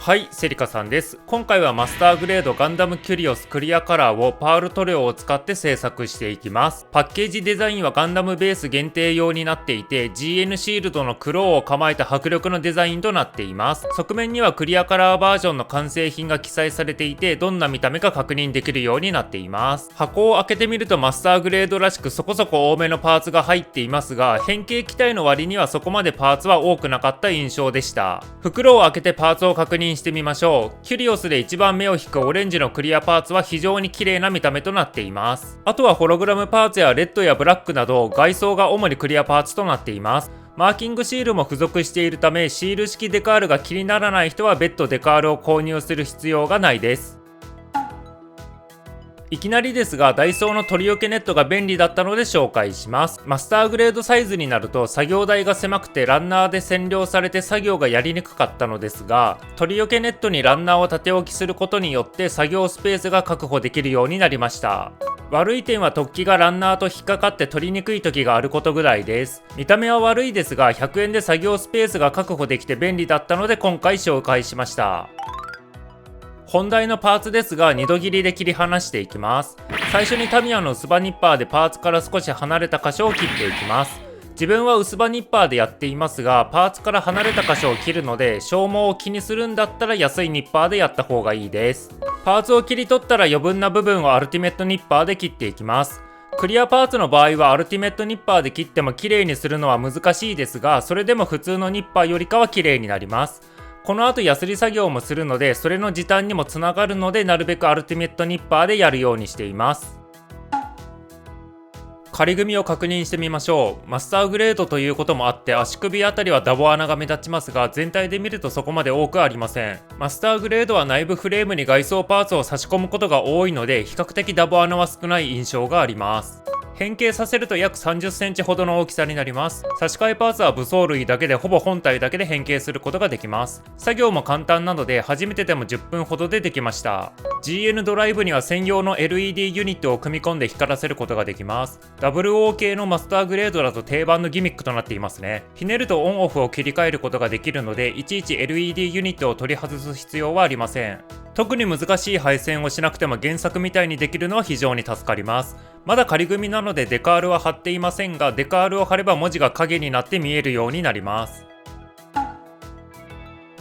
はい、セリカさんです。今回はマスターグレードガンダムキュリオスクリアカラーをパール塗料を使って制作していきます。パッケージデザインはガンダムベース限定用になっていて、GN シールドのクローを構えた迫力のデザインとなっています。側面にはクリアカラーバージョンの完成品が記載されていて、どんな見た目か確認できるようになっています。箱を開けてみるとマスターグレードらしくそこそこ多めのパーツが入っていますが、変形機体の割にはそこまでパーツは多くなかった印象でした。袋を開けてパーツを確認してみましょう。キュリオスで一番目を引くオレンジのクリアパーツは非常に綺麗な見た目となっています。あとはホログラムパーツやレッドやブラックなど外装が主にクリアパーツとなっています。マーキングシールも付属しているため、シール式デカールが気にならない人は別途デカールを購入する必要がないです。いきなりですが、ダイソーの取り除けネットが便利だったので紹介します。マスターグレードサイズになると作業台が狭くてランナーで占領されて作業がやりにくかったのですが、取り除けネットにランナーを縦置きすることによって作業スペースが確保できるようになりました。悪い点は突起がランナーと引っかかって取りにくい時があることぐらいです。見た目は悪いですが、100円で作業スペースが確保できて便利だったので今回紹介しました。本題のパーツですが、2度切りで切り離していきます。最初にタミヤの薄刃ニッパーでパーツから少し離れた箇所を切っていきます。自分は薄刃ニッパーでやっていますが、パーツから離れた箇所を切るので消耗を気にするんだったら安いニッパーでやった方がいいです。パーツを切り取ったら余分な部分をアルティメットニッパーで切っていきます。クリアパーツの場合はアルティメットニッパーで切っても綺麗にするのは難しいですが、それでも普通のニッパーよりかは綺麗になります。この後ヤスリ作業もするので、それの時短にもつながるので、なるべくアルティメットニッパーでやるようにしています。仮組みを確認してみましょう。マスターグレードということもあって足首あたりはダボ穴が目立ちますが、全体で見るとそこまで多くありません。マスターグレードは内部フレームに外装パーツを差し込むことが多いので、比較的ダボ穴は少ない印象があります。変形させると約30センチほどの大きさになります。差し替えパーツは武装類だけでほぼ本体だけで変形することができます。作業も簡単なので初めてでも10分ほどでできました。GN ドライブには専用の LED ユニットを組み込んで光らせることができます。WO 系のマスターグレードだと定番のギミックとなっていますね。ひねるとオンオフを切り替えることができるので、いちいち LED ユニットを取り外す必要はありません。特に難しい配線をしなくても原作みたいにできるのは非常に助かります。まだ仮組みなのでデカールは貼っていませんが、デカールを貼れば文字が影になって見えるようになります。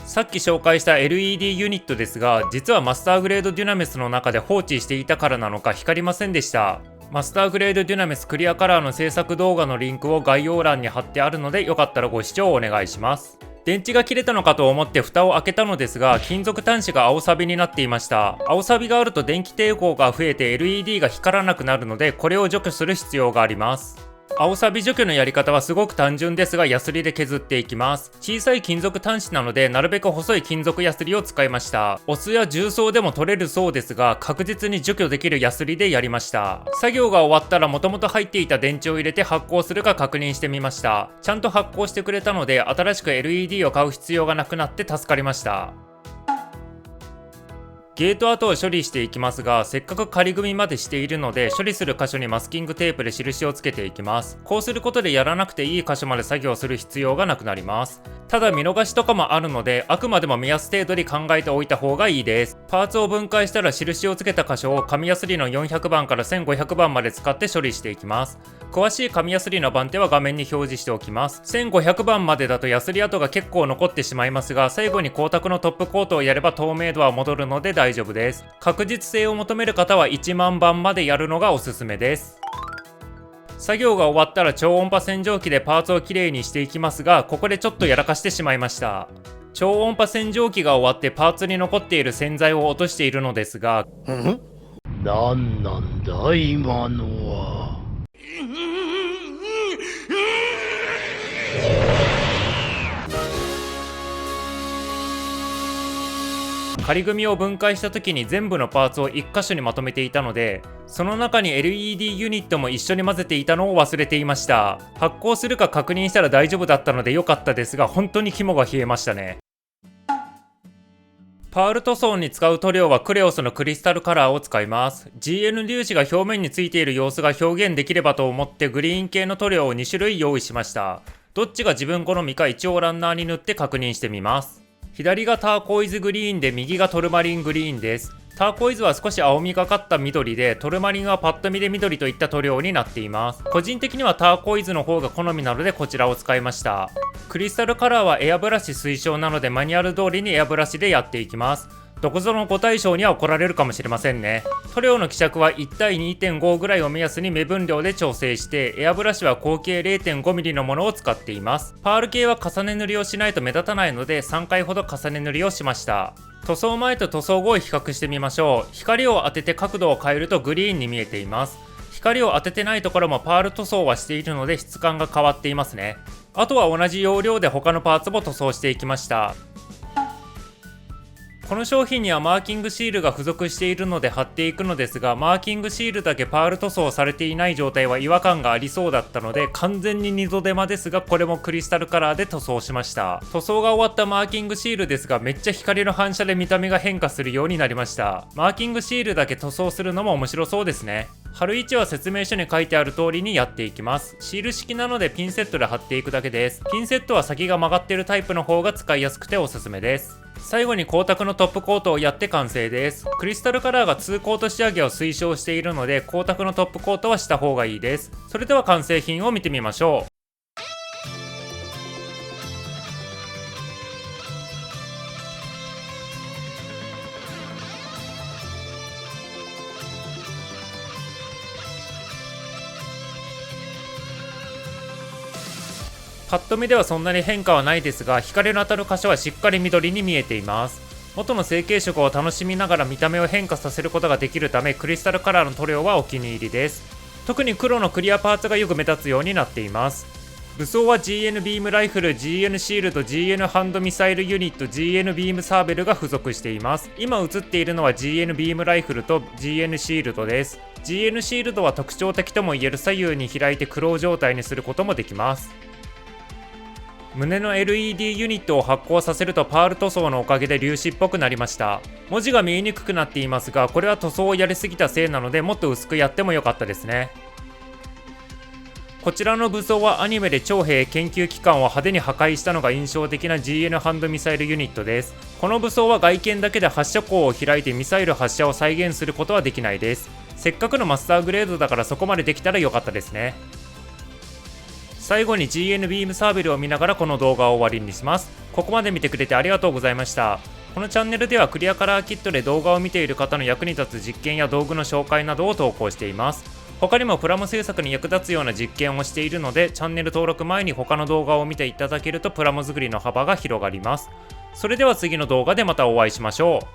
さっき紹介した LED ユニットですが、実はマスターグレードデュナメスの中で放置していたからなのか光りませんでした。マスターグレードデュナメスクリアカラーの制作動画のリンクを概要欄に貼ってあるので、よかったらご視聴お願いします。電池が切れたのかと思って蓋を開けたのですが、金属端子が青サビになっていました。青サビがあると電気抵抗が増えて LED が光らなくなるので、これを除去する必要があります。青サビ除去のやり方はすごく単純ですが、ヤスリで削っていきます。小さい金属端子なので、なるべく細い金属ヤスリを使いました。お酢や重曹でも取れるそうですが、確実に除去できるヤスリでやりました。作業が終わったら元々入っていた電池を入れて発光するか確認してみました。ちゃんと発光してくれたので、新しく LED を買う必要がなくなって助かりました。ゲート跡を処理していきますが、せっかく仮組みまでしているので、処理する箇所にマスキングテープで印をつけていきます。こうすることでやらなくていい箇所まで作業する必要がなくなります。ただ見逃しとかもあるので、あくまでも目安程度に考えておいた方がいいです。パーツを分解したら印をつけた箇所を紙やすりの400番から1500番まで使って処理していきます。詳しい紙やすりの番手は画面に表示しておきます。1500番までだとヤスリ跡が結構残ってしまいますが、最後に光沢のトップコートをやれば透明度は戻るので大丈夫です。確実性を求める方は1万番までやるのがおすすめです。作業が終わったら超音波洗浄機でパーツをきれいにしていきますが、ここでちょっとやらかしてしまいました。超音波洗浄機が終わってパーツに残っている洗剤を落としているのですが、なんなんだ今のは。仮組みを分解した時に全部のパーツを1箇所にまとめていたので、その中に LED ユニットも一緒に混ぜていたのを忘れていました。発光するか確認したら大丈夫だったので良かったですが、本当に肝が冷えましたね。パール塗装に使う塗料はクレオスのクリスタルカラーを使います。GN 粒子が表面についている様子が表現できればと思ってグリーン系の塗料を2種類用意しました。どっちが自分好みか一応ランナーに塗って確認してみます。左がターコイズグリーンで右がトルマリングリーンです。ターコイズは少し青みがかった緑で、トルマリンはパッと見で緑といった塗料になっています。個人的にはターコイズの方が好みなのでこちらを使いました。クリスタルカラーはエアブラシ推奨なのでマニュアル通りにエアブラシでやっていきます。どこぞのご対象には怒られるかもしれませんね。塗料の希釈は1対 2.5 ぐらいを目安に目分量で調整して、エアブラシは口径 0.5mm のものを使っています。パール系は重ね塗りをしないと目立たないので3回ほど重ね塗りをしました。塗装前と塗装後を比較してみましょう。光を当てて角度を変えるとグリーンに見えています。光を当ててないところもパール塗装はしているので質感が変わっていますね。あとは同じ要領で他のパーツも塗装していきました。この商品にはマーキングシールが付属しているので貼っていくのですが、マーキングシールだけパール塗装されていない状態は違和感がありそうだったので、完全に二度手間ですが、これもクリスタルカラーで塗装しました。塗装が終わったマーキングシールですが、めっちゃ光の反射で見た目が変化するようになりました。マーキングシールだけ塗装するのも面白そうですね。貼る位置は説明書に書いてある通りにやっていきます。シール式なのでピンセットで貼っていくだけです。ピンセットは先が曲がっているタイプの方が使いやすくておすすめです。最後に光沢のトップコートをやって完成です。クリスタルカラーが2コート仕上げを推奨しているので、光沢のトップコートはした方がいいです。それでは完成品を見てみましょう。パッと見ではそんなに変化はないですが、光の当たる箇所はしっかり緑に見えています。元の成型色を楽しみながら見た目を変化させることができるため、クリスタルカラーの塗料はお気に入りです。特に黒のクリアパーツがよく目立つようになっています。武装は GN ビームライフル、GN シールド、GN ハンドミサイルユニット、GN ビームサーベルが付属しています。今映っているのは GN ビームライフルと GN シールドです。GN シールドは特徴的ともいえる左右に開いてクロー状態にすることもできます。胸の LED ユニットを発光させるとパール塗装のおかげで粒子っぽくなりました。文字が見えにくくなっていますが、これは塗装をやりすぎたせいなのでもっと薄くやってもよかったですね。こちらの武装はアニメで長兵研究機関を派手に破壊したのが印象的な GN ハンドミサイルユニットです。この武装は外見だけで発射口を開いてミサイル発射を再現することはできないです。せっかくのマスターグレードだからそこまでできたらよかったですね。最後に GN ビームサーベルを見ながらこの動画を終わりにします。ここまで見てくれてありがとうございました。このチャンネルではクリアカラーキットで動画を見ている方の役に立つ実験や道具の紹介などを投稿しています。他にもプラモ制作に役立つような実験をしているので、チャンネル登録前に他の動画を見ていただけるとプラモ作りの幅が広がります。それでは次の動画でまたお会いしましょう。